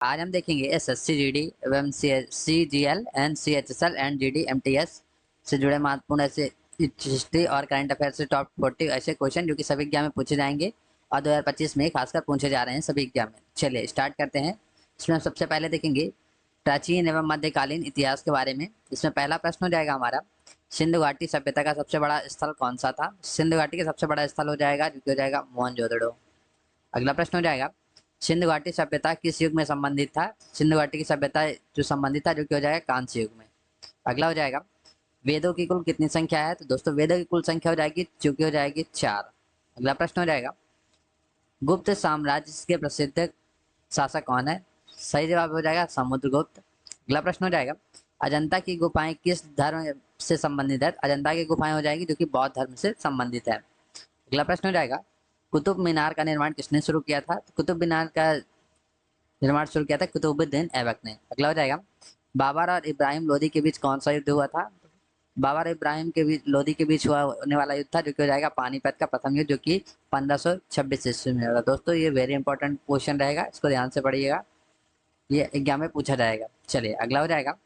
आज हम देखेंगे एसएससी जीडी एवं CGL and CHSL and GD MTS से जुड़े महत्वपूर्ण ऐसे हिस्ट्री और करंट अफेयर से टॉप 40 ऐसे क्वेश्चन जो कि सभी एग्जाम में पूछे जाएंगे और 2025 में खासकर पूछे जा रहे हैं सभी एग्जाम में। चलिए स्टार्ट करते हैं। इसमें हम सबसे पहले देखेंगे प्राचीन एवं मध्यकालीन इतिहास के बारे में। इसमें पहला प्रश्न हो जाएगा हमारा, सिंधु घाटी सभ्यता का सबसे बड़ा स्थल कौन सा था? सिंधु घाटी का सबसे बड़ा स्थल हो जाएगा जो कि हो जाएगा मोहनजोदड़ो। अगला प्रश्न हो जाएगा, सिंधु घाटी सभ्यता किस युग में संबंधित था? सिंधु घाटी की सभ्यता जो संबंधित था जो कि हो जाएगा कांस्य युग में। अगला हो जाएगा, वेदों की कुल कितनी संख्या है? तो दोस्तों वेदों की कुल संख्या हो जाएगी जो कि हो जाएगी 4। अगला प्रश्न हो जाएगा, गुप्त साम्राज्य के प्रसिद्ध शासक कौन है? सही जवाब हो जाएगा समुद्रगुप्त। अगला प्रश्न हो जाएगा, अजंता की गुफाएं किस धर्म से संबंधित है? अजंता की गुफाएं हो जाएगी जो कि बौद्ध धर्म से संबंधित है। अगला प्रश्न हो जाएगा, कुतुब मीनार का निर्माण किसने शुरू किया था? तो कुतुब मीनार का निर्माण शुरू किया था कुतुबुद्दीन ऐबक ने। अगला हो जाएगा, बाबर और इब्राहिम लोदी के बीच कौन सा युद्ध हुआ था? बाबर और इब्राहिम के बीच लोदी के बीच हुआ होने वाला युद्ध था जो कि हो जाएगा पानीपत का प्रथम युद्ध, जो कि 1526 ईस्वी में हुआ। दोस्तों ये वेरी इंपॉर्टेंट क्वेश्चन रहेगा, इसको ध्यान से पढ़िएगा, ये एग्जाम में पूछा जाएगा। चलिए अगला हो जाएगा,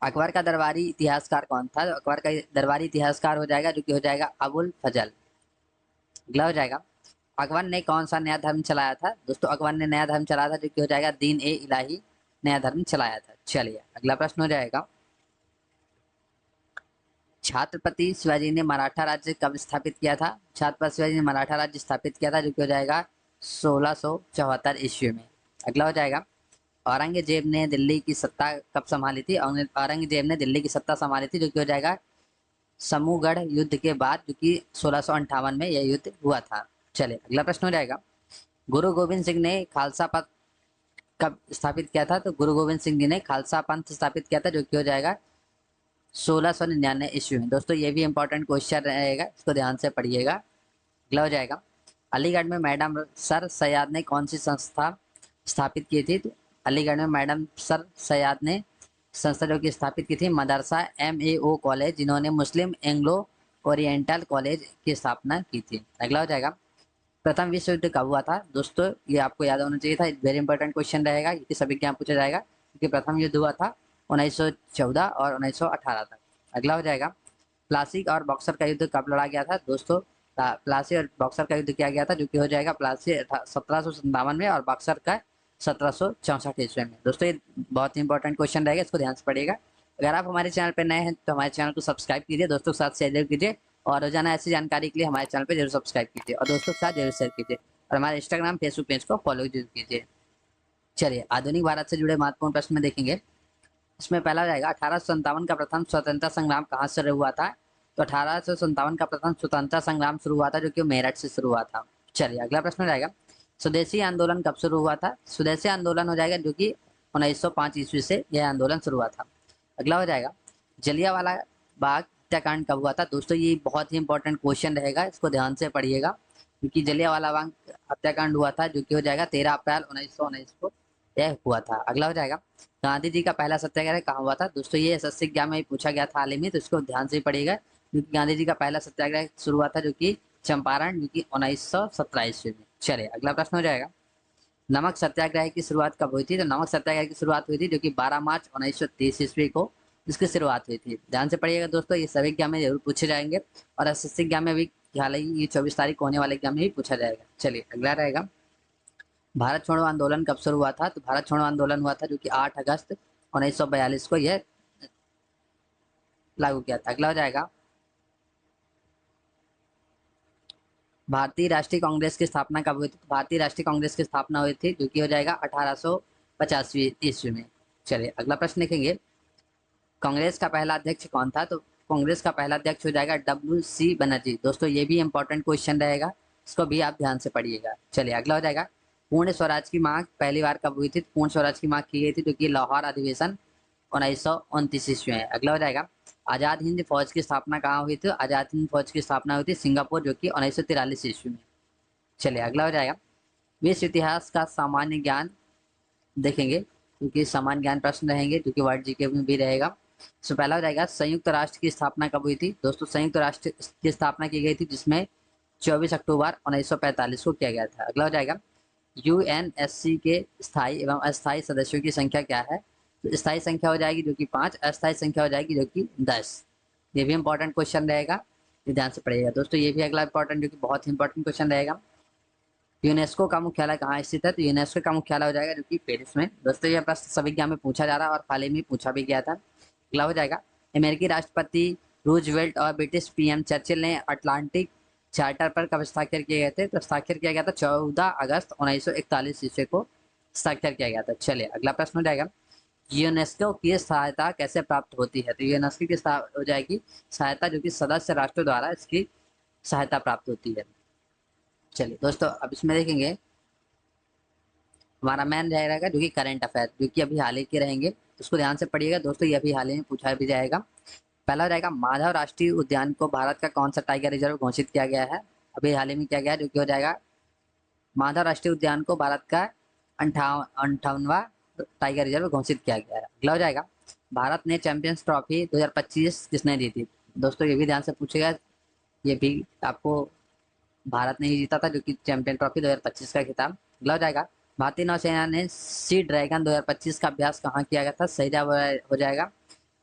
अकबर का दरबारी इतिहासकार कौन था? तो अकबर का दरबारी इतिहासकार हो जाएगा जो कि हो जाएगा अबुल फजल। अगला हो जाएगा, अकबर ने कौन सा नया धर्म चलाया था? दोस्तों अकबर ने नया धर्म चलाया था जो कि हो जाएगा दीन ए इलाही नया धर्म चलाया था। चलिए अगला प्रश्न हो जाएगा, छत्रपति शिवाजी ने मराठा राज्य कब स्थापित किया था? छत्रपति शिवाजी ने मराठा राज्य स्थापित किया था जो कि हो जाएगा 1674 ईस्वी में। अगला हो जाएगा, औरंगजेब ने दिल्ली की सत्ता कब संभाली थी? औरंगजेब ने दिल्ली की सत्ता संभाली थी जो कि हो जाएगा समूहगढ़ युद्ध के बाद, जो कि 1658 में यह युद्ध हुआ था। चलिए अगला प्रश्न हो जाएगा, गुरु गोविंद सिंह ने खालसा पंथ कब स्थापित किया था? तो गुरु गोविंद सिंह जी ने खालसा पंथ स्थापित किया था जो कि हो जाएगा 1699 ईस्वी में। दोस्तों ये भी इंपॉर्टेंट क्वेश्चन रहेगा, इसको ध्यान से पढ़िएगा। अगला हो जाएगा, अलीगढ़ में मैडम सर सैयाद ने कौन सी संस्था स्थापित की थी? तो अलीगढ़ में मैडम सर सैयाद ने संस्था जो कि स्थापित की थी मदरसा MAO कॉलेज, जिन्होंने मुस्लिम एंग्लो ओरिएंटल कॉलेज की स्थापना की थी। अगला हो जाएगा, प्रथम विश्व युद्ध कब हुआ था? दोस्तों ये आपको याद होना चाहिए था, वेरी इंपॉर्टेंट क्वेश्चन रहेगा, ये सभी एग्जाम पूछा जाएगा क्योंकि प्रथम युद्ध हुआ था 1914 और 1918 तक। अगला हो जाएगा, प्लासी और बक्सर का युद्ध कब लड़ा गया था? दोस्तों प्लासी और बक्सर का युद्ध किया गया था जो कि हो जाएगा प्लासी 1757 में और बक्सर का 1764 ईस्वी में। दोस्तों ये बहुत ही इंपॉर्टेंट क्वेश्चन रहेगा, इसको ध्यान से पढ़िएगा। अगर आप हमारे चैनल पर नए हैं तो हमारे चैनल को सब्सक्राइब कीजिए, दोस्तों के साथ शेयर कीजिए और रोजाना ऐसी जानकारी के लिए हमारे चैनल पर जरूर सब्सक्राइब कीजिए और दोस्तों के साथ जरूर शेयर कीजिए और हमारे इंस्टाग्राम फेसबुक पेज को फॉलो जरूर कीजिए। चलिए आधुनिक भारत से जुड़े महत्वपूर्ण प्रश्न में देखेंगे। इसमें पहला हो जाएगा, 1857 का प्रथम स्वतंत्रता संग्राम कहाँ से शुरू हुआ था? तो 1857 का प्रथम स्वतंत्रता संग्राम शुरू हुआ था जो कि मेरठ से शुरू हुआ था। चलिए अगला प्रश्न हो जाएगा, स्वदेशी आंदोलन कब शुरू हुआ था? स्वदेशी आंदोलन हो जाएगा जो कि 1905 ईस्वी से यह आंदोलन शुरू हुआ था। अगला हो जाएगा, जलियांवाला बाग हत्याकांड कब हुआ था? दोस्तों ये बहुत ही इंपॉर्टेंट क्वेश्चन रहेगा, इसको ध्यान से पढ़िएगा क्योंकि जलियांवाला बाग हत्याकांड हुआ था जो कि हो जाएगा 13 अप्रैल 1919 को यह हुआ था। अगला हो जाएगा, गांधी जी का पहला सत्याग्रह कहाँ हुआ था? दोस्तों ये एसएससी एग्जाम में पूछा गया था हाल ही में, तो इसको ध्यान से पढ़िएगा क्योंकि गांधी जी का पहला सत्याग्रह शुरू हुआ था जो कि चंपारण, जो कि 1917 ईस्वी में। चलिए अगला प्रश्न हो जाएगा, नमक सत्याग्रह की शुरुआत कब हुई थी? तो नमक सत्याग्रह की शुरुआत हुई थी जो कि 12 मार्च 1930 ईस्वी को इसकी शुरुआत हुई थी। ध्यान से पढ़िएगा दोस्तों, ये सभी एग्जाम में जरूर पूछे जाएंगे और एसएससी एग्जाम में भी हालांकि ये 24 तारीख को होने वाले एग्जाम में भी पूछा जाएगा। चलिए अगला रहेगा, भारत छोड़ो आंदोलन कब शुरू हुआ था? तो भारत छोड़ो आंदोलन हुआ था जो कि 8 अगस्त 1942 को यह लागू किया था। अगला हो जाएगा, भारतीय राष्ट्रीय कांग्रेस की स्थापना कब हुई थी? तो भारतीय राष्ट्रीय कांग्रेस की स्थापना हुई थी जो कि हो जाएगा 1850 ईस्वी में। चलिए अगला प्रश्न देखेंगे, कांग्रेस का पहला अध्यक्ष कौन था? तो कांग्रेस का पहला अध्यक्ष हो जाएगा WC बनर्जी। दोस्तों ये भी इंपॉर्टेंट क्वेश्चन रहेगा, इसको भी आप ध्यान से पढ़िएगा। चलिए अगला हो जाएगा, पूर्ण स्वराज की मांग पहली बार कब हुई थी? पूर्ण स्वराज की मांग की गई थी जो कि लाहौर अधिवेशन 1929 ईस्वी में। अगला हो जाएगा, आजाद हिंद फौज की स्थापना कहाँ हुई थी? आजाद हिंद फौज की स्थापना हुई थी सिंगापुर जो कि 1943 ईस्वी में। चलिए अगला हो जाएगा, विश्व इतिहास का सामान्य ज्ञान देखेंगे क्योंकि सामान्य ज्ञान प्रश्न रहेंगे जो कि वर्ल्ड जीके में भी रहेगा। तो पहला हो जाएगा, संयुक्त राष्ट्र की स्थापना कब हुई थी? दोस्तों संयुक्त राष्ट्र की स्थापना की गई थी जिसमें 24 अक्टूबर 1945 को किया गया था। अगला हो जाएगा, यूएनएससी के स्थायी एवं अस्थायी सदस्यों की संख्या क्या है? तो स्थायी संख्या हो जाएगी जो कि 5, अस्थायी संख्या हो जाएगी जो कि 10। ये भी इंपॉर्टेंट क्वेश्चन रहेगा, ये ध्यान से पढ़िएगा दोस्तों। ये भी अगला इंपॉर्टेंट जो कि बहुत ही इंपॉर्टेंट क्वेश्चन रहेगा। यूनेस्को का मुख्यालय कहाँ स्थित है? तो यूनेस्को का मुख्यालय हो जाएगा जो कि पेरिस में। दोस्तों ये प्रश्न सभी एग्जाम में पूछा जा रहा है और हाल ही में पूछा भी गया था। अगला हो जाएगा, अमेरिकी राष्ट्रपति रूजवेल्ट और ब्रिटिश पीएम चर्चिल ने अटलांटिक चार्टर पर कब हस्ताक्षर किए गए थे? तो हस्ताक्षर किया गया था 14 अगस्त 1941 ईस्वी को हस्ताक्षर किया गया था। चलिए अगला प्रश्न हो जाएगा, यूनेस्को की सहायता कैसे प्राप्त होती है? तो यूनेस्को की हो जाएगी सहायता जो कि सदस्य राष्ट्रों द्वारा इसकी सहायता प्राप्त होती है। चलिए दोस्तों अब इसमें देखेंगे हमारा मैन रहेगा जो कि करंट अफेयर, जो कि अभी हाल ही के रहेंगे, उसको ध्यान से पढ़िएगा दोस्तों, ये अभी हाल ही में पूछा भी जाएगा। पहला हो जाएगा, माधव राष्ट्रीय उद्यान को भारत का कौन सा टाइगर रिजर्व घोषित किया गया है? अभी हाल ही में किया गया है, जो कि हो जाएगा माधव राष्ट्रीय उद्यान को भारत का 58वां टाइगर रिजर्व घोषित किया गया है। अगला हो जाएगा, भारत ने चैंपियंस ट्रॉफी 2025 किसने जीती? दोस्तों ये भी ध्यान से पूछेगा, ये भी आपको भारत ने ही जीता था जो कि चैंपियन ट्रॉफी 2025 का खिताब। अगला हो जाएगा, भारतीय नौसेना ने सी ड्रैगन 2025 का अभ्यास कहाँ किया गया था? सही जवाब हो जाएगा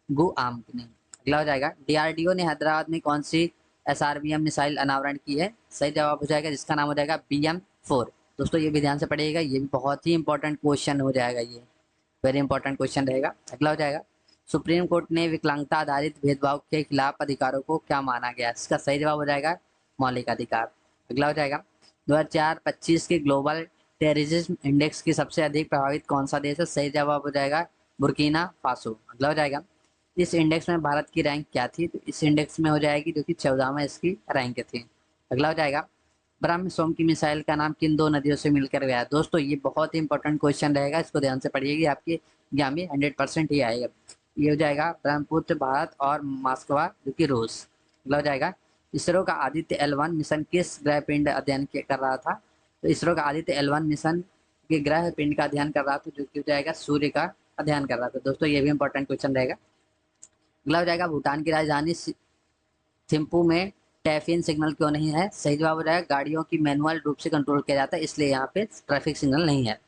गुआम ने। अगला हो जाएगा, डीआरडीओ ने हैदराबाद में कौन सी एसआरबीएम मिसाइल अनावरण की है? सही जवाब हो जाएगा जिसका नाम हो जाएगा BM4। दोस्तों ये भी ध्यान से पढ़िएगा, ये भी बहुत ही इंपॉर्टेंट क्वेश्चन हो जाएगा, ये वेरी इंपॉर्टेंट क्वेश्चन रहेगा। अगला हो जाएगा, सुप्रीम कोर्ट ने विकलांगता आधारित भेदभाव के खिलाफ अधिकारों को क्या माना गया? इसका सही जवाब हो जाएगा मौलिक अधिकार। अगला हो जाएगा, 2025 के ग्लोबल टेररिज्म इंडेक्स की सबसे अधिक प्रभावित कौन सा देश है? सही जवाब हो जाएगा बुर्किना फासो। अगला हो जाएगा, इस इंडेक्स में भारत की रैंक क्या थी? तो इस इंडेक्स में हो जाएगी जो कि 14वां इसकी रैंक थी। अगला हो जाएगा, ब्रह्म सोम की मिसाइल का नाम किन दो नदियों से मिलकर गया? दोस्तों ये बहुत ही इंपॉर्टेंट क्वेश्चन रहेगा, इसको ध्यान से पढ़िएगा, आपके एग्जाम में 100% ही आएगा। ये हो जाएगा ब्रह्मपुत्र भारत और मास्कवा जो कि रूस। अगला हो जाएगा, इसरो का आदित्य L1 मिशन किस ग्रह पिंड अध्ययन कर रहा था? तो इसरो का आदित्य L1 मिशन के ग्रह पिंड का अध्ययन कर रहा था जो कि हो जाएगा सूर्य का अध्ययन कर रहा था। दोस्तों ये भी इंपॉर्टेंट क्वेश्चन रहेगा। अगला हो जाएगा, भूटान की राजधानी थिम्पू में टैफिन सिग्नल क्यों नहीं है? सही जवाब हो जाएगा, गाड़ियों की मैनुअल रूप से कंट्रोल किया जाता है इसलिए यहाँ पे ट्रैफिक सिग्नल नहीं है।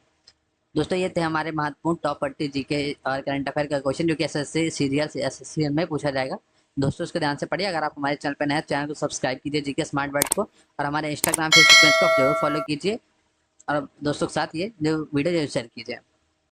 दोस्तों ये थे हमारे महत्वपूर्ण टॉप 40 जीके और करंट अफेयर का क्वेश्चन जो कि एसएससी सीरियल SSC में पूछा जाएगा। दोस्तों इसको ध्यान से पढ़िए। अगर आप हमारे चैनल पर नए हैं, चैनल को सब्सक्राइब कीजिए जीके स्मार्ट बाइट को, और हमारे इंस्टाग्राम फेसबुक पेज को आप जरूर फॉलो कीजिए और दोस्तों के साथ ये वीडियो जरूर शेयर कीजिए।